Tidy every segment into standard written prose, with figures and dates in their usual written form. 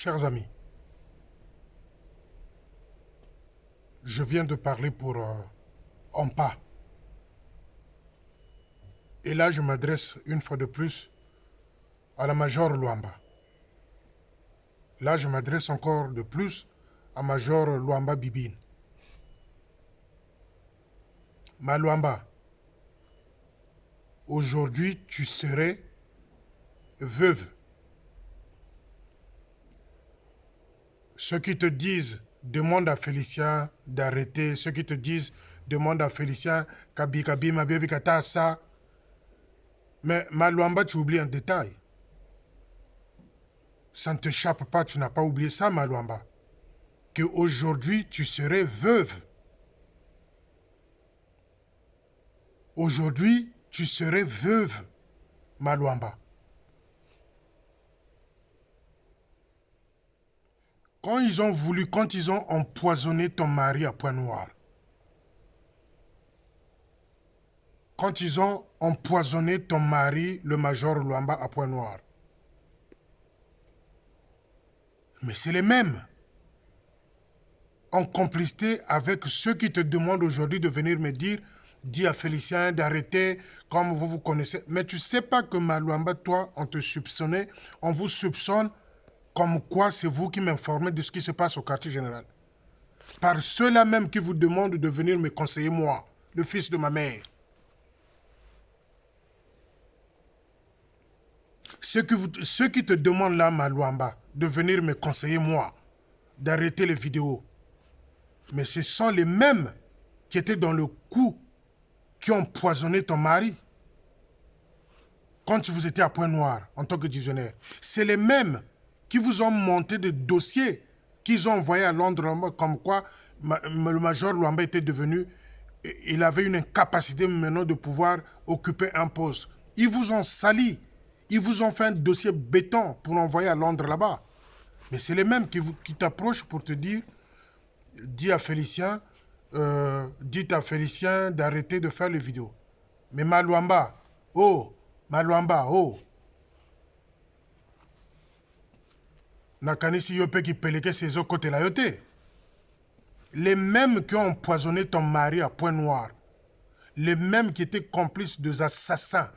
Chers amis, je viens de parler pour Ompa. Et là, je m'adresse une fois de plus à la Major Luamba. Là, je m'adresse encore de plus à Major Luamba Bibine. Ma Luamba, aujourd'hui, tu serais veuve. Ceux qui te disent, demande à Félicien d'arrêter. Ceux qui te disent, demande à Félicien, Kabi, Kabi, ma baby, Kata, ça. Mais ma Luamba, tu oublies un détail. Ça ne t'échappe pas, tu n'as pas oublié ça, ma Luamba. Qu'aujourd'hui, tu serais veuve. Aujourd'hui, tu serais veuve, ma Luamba. Quand ils ont empoisonné ton mari à Pointe-Noire, quand ils ont empoisonné ton mari, le Major Luamba, à Pointe-Noire, mais c'est les mêmes, en complicité avec ceux qui te demandent aujourd'hui de venir me dire, dis à Félicien d'arrêter, comme vous vous connaissez. Mais tu ne sais pas que Maluamba, toi, on te soupçonnait, on vous soupçonne comme quoi c'est vous qui m'informez de ce qui se passe au quartier général. Par ceux-là même qui vous demandent de venir me conseiller, moi, le fils de ma mère. Ceux qui te demandent là, Maluamba, de venir me conseiller, moi, d'arrêter les vidéos. Mais ce sont les mêmes qui étaient dans le coup, qui ont empoisonné ton mari. Quand vous étiez à Pointe-Noire, en tant que divisionnaire. C'est les mêmes qui vous ont monté des dossiers qu'ils ont envoyés à Londres, comme quoi le Major Luamba était devenu, il avait une incapacité maintenant de pouvoir occuper un poste. Ils vous ont sali. Ils vous ont fait un dossier béton pour envoyer à Londres là-bas. Mais c'est les mêmes qui t'approchent pour te dire, dites à Félicien d'arrêter de faire les vidéos. Mais Maluamba, oh, Maluamba, oh. Nakanisi yope qui peleke ses eaux côté la yote. Les mêmes qui ont empoisonné ton mari à Pointe-Noire, les mêmes qui étaient complices des assassins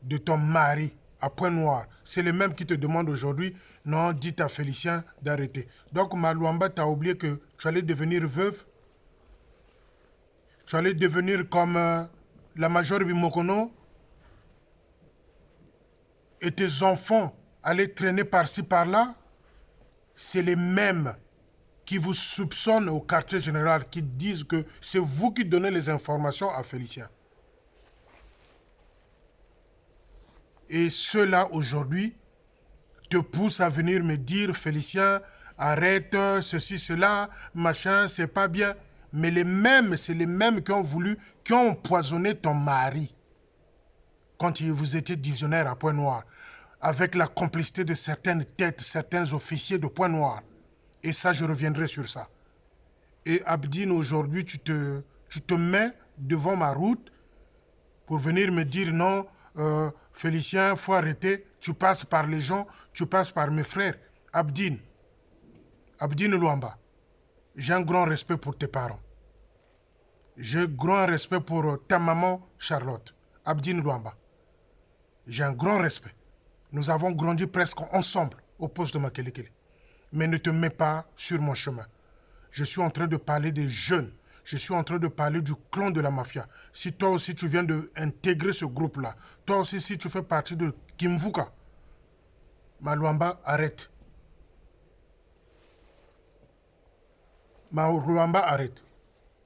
de ton mari à Pointe-Noire, c'est les mêmes qui te demandent aujourd'hui, non, dites à Félicien d'arrêter. Donc Maluamba, tu as oublié que tu allais devenir veuve. Tu allais devenir comme la Major Bimokono. Et tes enfants allaient traîner par-ci, par-là. C'est les mêmes qui vous soupçonnent au quartier général, qui disent que c'est vous qui donnez les informations à Félicien. Et ceux-là, aujourd'hui, te poussent à venir me dire, Félicien, arrête, ceci, cela, machin, c'est pas bien. Mais c'est les mêmes qui ont empoisonné ton mari quand vous étiez divisionnaire à Pointe-Noire, avec la complicité de certaines têtes, certains officiers de Pointe-Noire. Et ça, je reviendrai sur ça. Et Abdine, aujourd'hui, tu te mets devant ma route pour venir me dire non, Félicien, il faut arrêter. Tu passes par les gens, tu passes par mes frères. Abdine Luamba, j'ai un grand respect pour tes parents. J'ai un grand respect pour ta maman Charlotte. Abdine Luamba. J'ai un grand respect. Nous avons grandi presque ensemble au poste de Makelekele. Mais ne te mets pas sur mon chemin. Je suis en train de parler des jeunes. Je suis en train de parler du clan de la mafia. Si toi aussi tu viens d'intégrer ce groupe-là, toi aussi si tu fais partie de Kimvuka, Maluamba, arrête. Maluamba, arrête.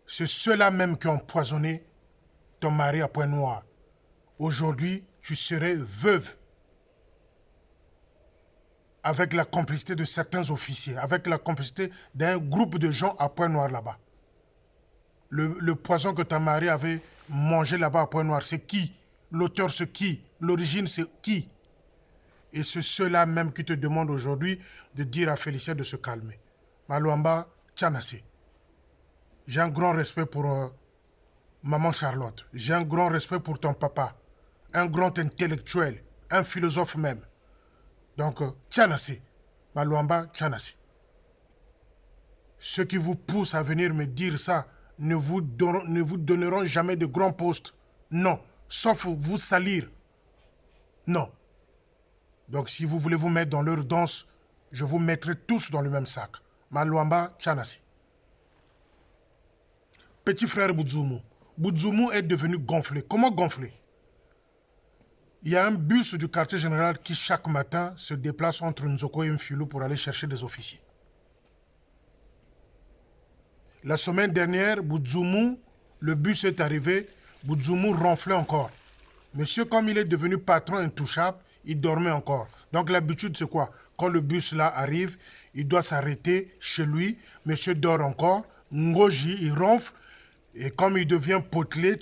C'est ceux-là même qui ont empoisonné ton mari à Pointe-Noire. Aujourd'hui, tu serais veuve. Avec la complicité de certains officiers, avec la complicité d'un groupe de gens à Pointe-Noire là-bas. Le poison que ta mari avait mangé là-bas à Pointe-Noire, c'est qui? L'auteur, c'est qui? L'origine, c'est qui? Et c'est ceux-là même qui te demandent aujourd'hui de dire à Félicien de se calmer. Maluamba, Tchanassi. J'ai un grand respect pour maman Charlotte. J'ai un grand respect pour ton papa. Un grand intellectuel, un philosophe même. Donc, Tchanassi. Maluamba Tchanasi. Ceux qui vous poussent à venir me dire ça ne vous donneront jamais de grands postes. Non. Sauf vous salir. Non. Donc si vous voulez vous mettre dans leur danse, je vous mettrai tous dans le même sac. Maluamba Tchanasi. Petit frère Boudzoumou. Boudzoumou est devenu gonflé. Comment gonflé? Il y a un bus du quartier général qui chaque matin se déplace entre Nzoko et Mfilou pour aller chercher des officiers. La semaine dernière, Boudzoumou, le bus est arrivé, Boudzoumou ronflait encore. Monsieur, comme il est devenu patron intouchable, il dormait encore. Donc l'habitude, c'est quoi? Quand le bus là arrive, il doit s'arrêter chez lui. Monsieur dort encore. Ngoji, il ronfle. Et comme il devient potelé,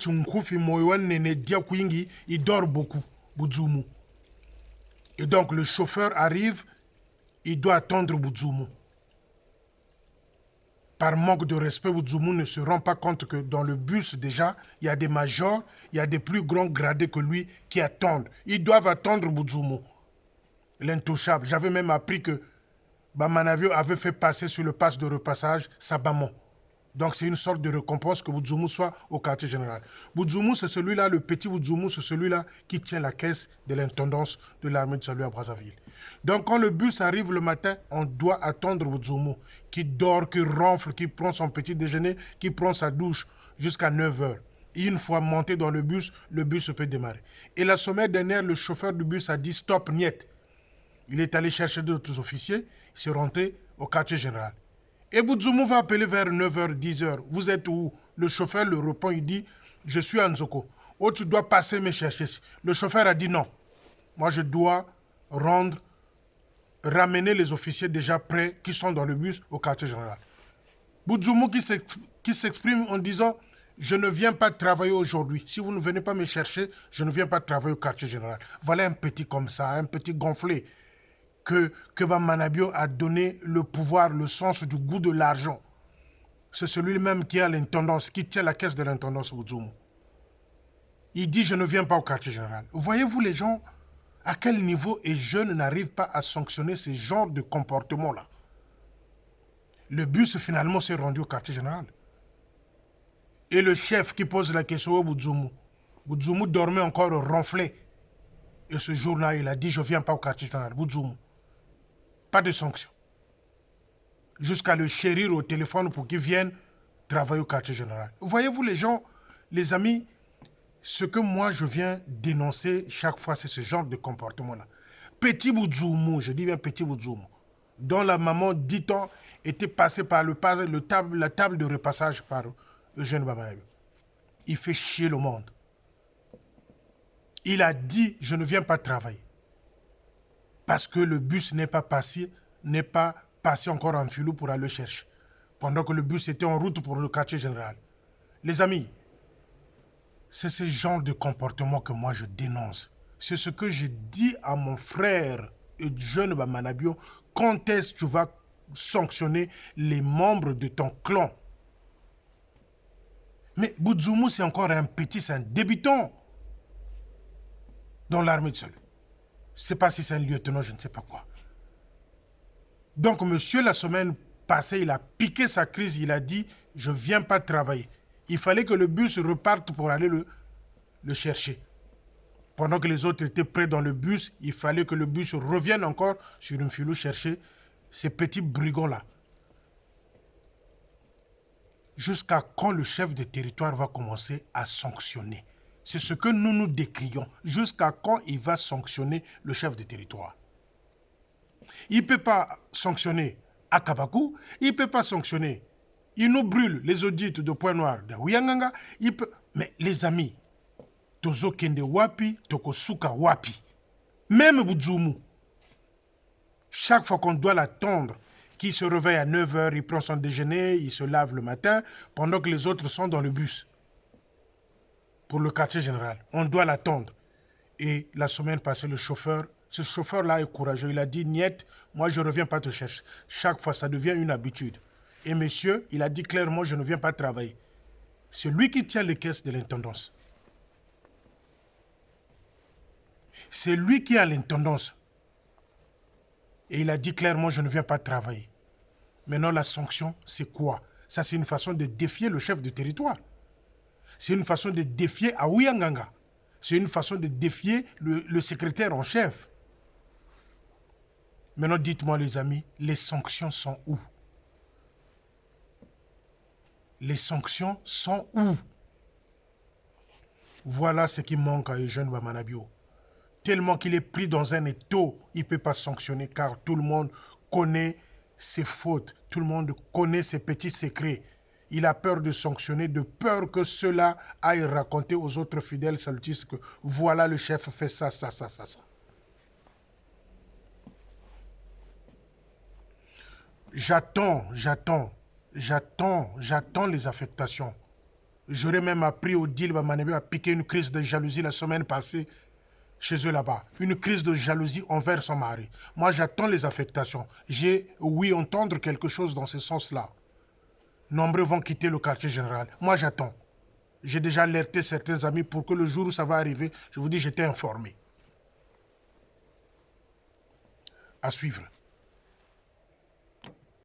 il dort beaucoup, Boudzoumou. Et donc le chauffeur arrive, il doit attendre Boudzoumou. Par manque de respect, Boudzoumou ne se rend pas compte que dans le bus, déjà, il y a des majors, il y a des plus grands gradés que lui qui attendent. Ils doivent attendre Boudzoumou, l'intouchable. J'avais même appris que Bamanavio avait fait passer sur le pass de repassage Sabamon. Donc c'est une sorte de récompense que Boudzoumou soit au quartier général. Boudzoumou, c'est celui-là, le petit Boudzoumou, c'est celui-là qui tient la caisse de l'intendance de l'armée de salut à Brazzaville. Donc quand le bus arrive le matin, on doit attendre Boudzoumou, qui dort, qui ronfle, qui prend son petit déjeuner, qui prend sa douche jusqu'à 9h. Et une fois monté dans le bus peut démarrer. Et la semaine dernière, le chauffeur du bus a dit stop, niet. Il est allé chercher d'autres officiers, il s'est rentré au quartier général. Et Boudzoumou va appeler vers 9h, 10h. Vous êtes où? Le chauffeur le répond, il dit, je suis à Nzoko. Oh, tu dois passer me chercher. Le chauffeur a dit non. Moi, je dois ramener les officiers déjà prêts qui sont dans le bus au quartier général. Boudzoumou qui s'exprime en disant, je ne viens pas travailler aujourd'hui. Si vous ne venez pas me chercher, je ne viens pas travailler au quartier général. Voilà un petit comme ça, un petit gonflé. Que Bamanabio a donné le pouvoir, le sens du goût de l'argent. C'est celui-même qui a l'intendance, qui tient la caisse de l'intendance Boudzoumou. Il dit, je ne viens pas au quartier général. Voyez-vous les gens, à quel niveau les jeunes n'arrivent pas à sanctionner ce genre de comportement-là? Le bus finalement s'est rendu au quartier général. Et le chef qui pose la question au Boudzoumou. Boudzoumou dormait encore ronflé. Et ce jour-là, il a dit, je ne viens pas au quartier général. Boudzoumou. Pas de sanction. Jusqu'à le chérir au téléphone pour qu'il vienne travailler au quartier général. Voyez-vous les gens, les amis, ce que moi je viens dénoncer chaque fois, c'est ce genre de comportement-là. Petit Boudzoumou, je dis bien petit Boudzoumou, dont la maman, dit-on, était passée par la table de repassage par Eugène Bamanabio. Il fait chier le monde. Il a dit, je ne viens pas travailler. Parce que le bus n'est pas passé encore en filou pour aller le chercher. Pendant que le bus était en route pour le quartier général. Les amis, c'est ce genre de comportement que moi je dénonce. C'est ce que je dis à mon frère jeune Bamanabio. Quand est-ce que tu vas sanctionner les membres de ton clan? Mais Boudzoumou, c'est encore un petit, c'est un débutant dans l'armée de salut. Je ne sais pas si c'est un lieutenant, je ne sais pas quoi. Donc, monsieur, la semaine passée, il a piqué sa crise, il a dit, je ne viens pas travailler. Il fallait que le bus reparte pour aller le chercher. Pendant que les autres étaient prêts dans le bus, il fallait que le bus revienne encore sur une filou chercher ces petits brigands-là. Jusqu'à quand le chef de territoire va commencer à sanctionner? C'est ce que nous décrions. Jusqu'à quand il va sanctionner le chef de territoire? Il ne peut pas sanctionner à Kabakou, il ne peut pas sanctionner. Il nous brûle les audits de Pointe-Noire de Ouyanganga. Mais les amis, Tozo Kende Wapi, Tokosuka Wapi. Même Boudzoumou, chaque fois qu'on doit l'attendre, qui se réveille à 9h, il prend son déjeuner, il se lave le matin, pendant que les autres sont dans le bus. Pour le quartier général. On doit l'attendre. Et la semaine passée, ce chauffeur-là est courageux. Il a dit, niet, moi je ne reviens pas te chercher. Chaque fois, ça devient une habitude. Et monsieur, il a dit clairement, je ne viens pas travailler. C'est lui qui tient les caisses de l'intendance. C'est lui qui a l'intendance. Et il a dit clairement, je ne viens pas travailler. Maintenant, la sanction, c'est quoi? Ça, c'est une façon de défier le chef de territoire. C'est une façon de défier Aouyanganga. C'est une façon de défier le secrétaire en chef. Maintenant, dites-moi les amis, les sanctions sont où? Les sanctions sont où? Voilà ce qui manque à Eugène Bamanabio. Tellement qu'il est pris dans un étau, il ne peut pas sanctionner car tout le monde connaît ses fautes, tout le monde connaît ses petits secrets. Il a peur de sanctionner, de peur que cela aille raconter aux autres fidèles salutistes que voilà le chef fait ça, ça, ça, ça, ça. J'attends les affectations. J'aurais même appris au deal Bamanabio à piquer une crise de jalousie la semaine passée chez eux là-bas. Une crise de jalousie envers son mari. Moi, j'attends les affectations. J'ai, oui, entendre quelque chose dans ce sens-là. Nombreux vont quitter le quartier général. Moi, j'attends. J'ai déjà alerté certains amis pour que le jour où ça va arriver, je vous dis, j'étais informé. À suivre.